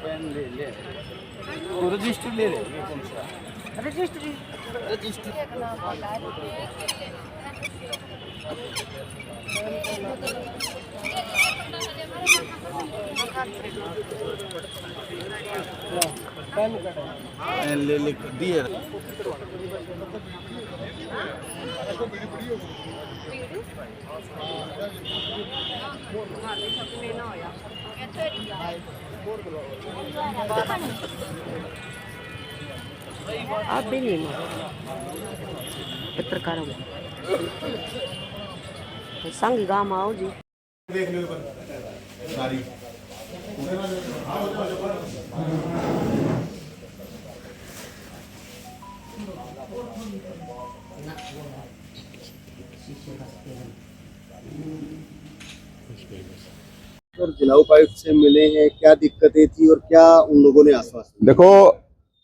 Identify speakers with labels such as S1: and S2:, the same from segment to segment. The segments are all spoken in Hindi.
S1: पेन ले तो रजिस्टर ले रहे कौन सा रजिस्ट्री ले दिए
S2: आप भी नहीं पत्रकार संग गांव आओ जी सारी
S3: और जिला उपायुक्त से मिले हैं, क्या दिक्कतें थी और क्या उन लोगों ने आश्वासन?
S4: देखो,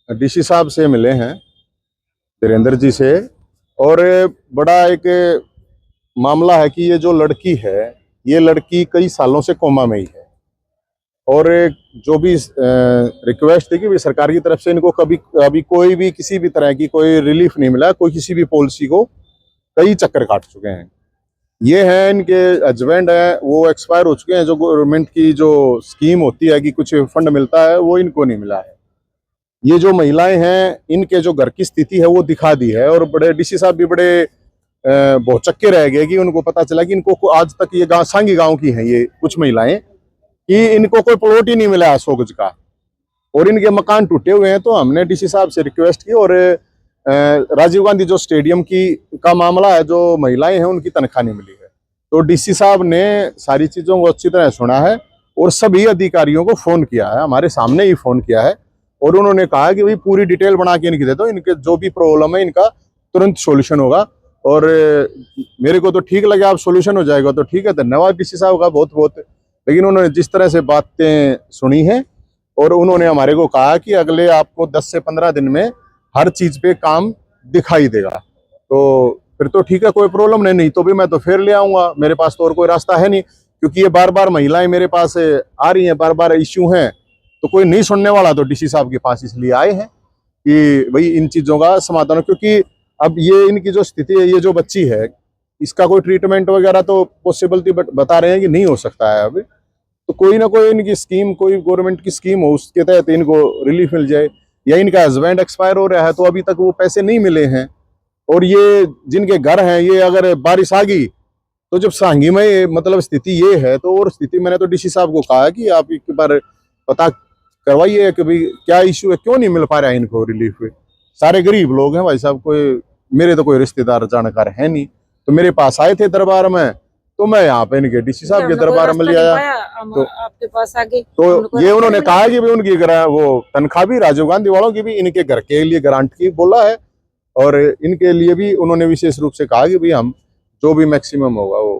S4: डीसी साहब से मिले हैं, वीरेंद्र जी से, और बड़ा एक मामला है कि ये जो लड़की है, ये लड़की कई सालों से कोमा में ही है, और जो भी रिक्वेस्ट थी कि सरकार की तरफ से इनको अभी कोई भी किसी भी तरह की कोई रिलीफ नहीं मिला, कोई किसी भी पॉलिसी को कई चक्कर काट चुके हैं। ये है इनके हस्बैंड है, वो एक्सपायर हो चुके हैं। जो गवर्नमेंट की जो स्कीम होती है कि कुछ फंड मिलता है, वो इनको नहीं मिला है। ये जो महिलाएं हैं, इनके जो घर की स्थिति है वो दिखा दी है, और बड़े डीसी साहब भी बड़े बहुत चक्के रह गए कि उनको पता चला कि इनको आज तक ये गांव सांगी गांव की हैं ये कुछ महिलाएं, कि इनको कोई प्लॉट ही नहीं मिला है 100 गज का, और इनके मकान टूटे हुए हैं। तो हमने डीसी साहब से रिक्वेस्ट की, और राजीव गांधी जो स्टेडियम का मामला है, जो महिलाएं हैं उनकी तनख्वाह नहीं मिली है, तो डीसी साहब ने सारी चीजों को अच्छी तरह सुना है और सभी अधिकारियों को फोन किया है, हमारे सामने ही फोन किया है, और उन्होंने कहा कि भाई पूरी डिटेल बना के इनकी दे दो, इनके जो भी प्रॉब्लम है इनका तुरंत सोल्यूशन होगा। और मेरे को तो ठीक लगे, आप सोल्यूशन हो जाएगा तो ठीक है, धन्यवाद डीसी साहब का बहुत बहुत। लेकिन उन्होंने जिस तरह से बातें सुनी है, और उन्होंने हमारे को कहा कि अगले आपको 10 से 15 दिन में हर चीज पे काम दिखाई देगा, तो फिर तो ठीक है, कोई प्रॉब्लम नहीं तो भी मैं तो फिर ले आऊंगा, मेरे पास तो और कोई रास्ता है नहीं, क्योंकि ये बार बार महिलाएं मेरे पास आ रही हैं, बार बार इश्यू हैं, तो कोई नहीं सुनने वाला तो डीसी साहब के पास इसलिए आए हैं कि भाई इन चीजों का समाधान हो। क्योंकि अब ये इनकी जो स्थिति है, ये जो बच्ची है, इसका कोई ट्रीटमेंट वगैरह तो पॉसिबिलिटी बता रहे हैं कि नहीं हो सकता है अभी, तो कोई ना कोई इनकी स्कीम, कोई गवर्नमेंट की स्कीम हो, उसके तहत इनको रिलीफ मिल जाए। या इनका हस्बैंड एक्सपायर हो रहा है, तो अभी तक वो पैसे नहीं मिले हैं, और ये जिनके घर हैं, ये अगर बारिश आ गई तो जब सांगी में मतलब स्थिति ये है, तो और स्थिति मैंने तो डीसी साहब को कहा कि आप एक बार पता करवाइए कि भाई क्या इश्यू है, क्यों नहीं मिल पा रहा है इनको रिलीफ। सारे गरीब लोग हैं भाई साहब, कोई मेरे तो कोई रिश्तेदार जानकार है नहीं, तो मेरे पास आए थे दरबार में, तो मैं यहाँ पे इनके डीसी साहब के दरबार में ले आया, तो आपके पास आ गए। तो ये उन्होंने कहा कि भाई उनकी वो तनख्वाह भी राजीव गांधी वालों की भी इनके घर के लिए गारंटी बोला है, और इनके लिए भी उन्होंने विशेष रूप से कहा कि भाई हम जो भी मैक्सिमम होगा वो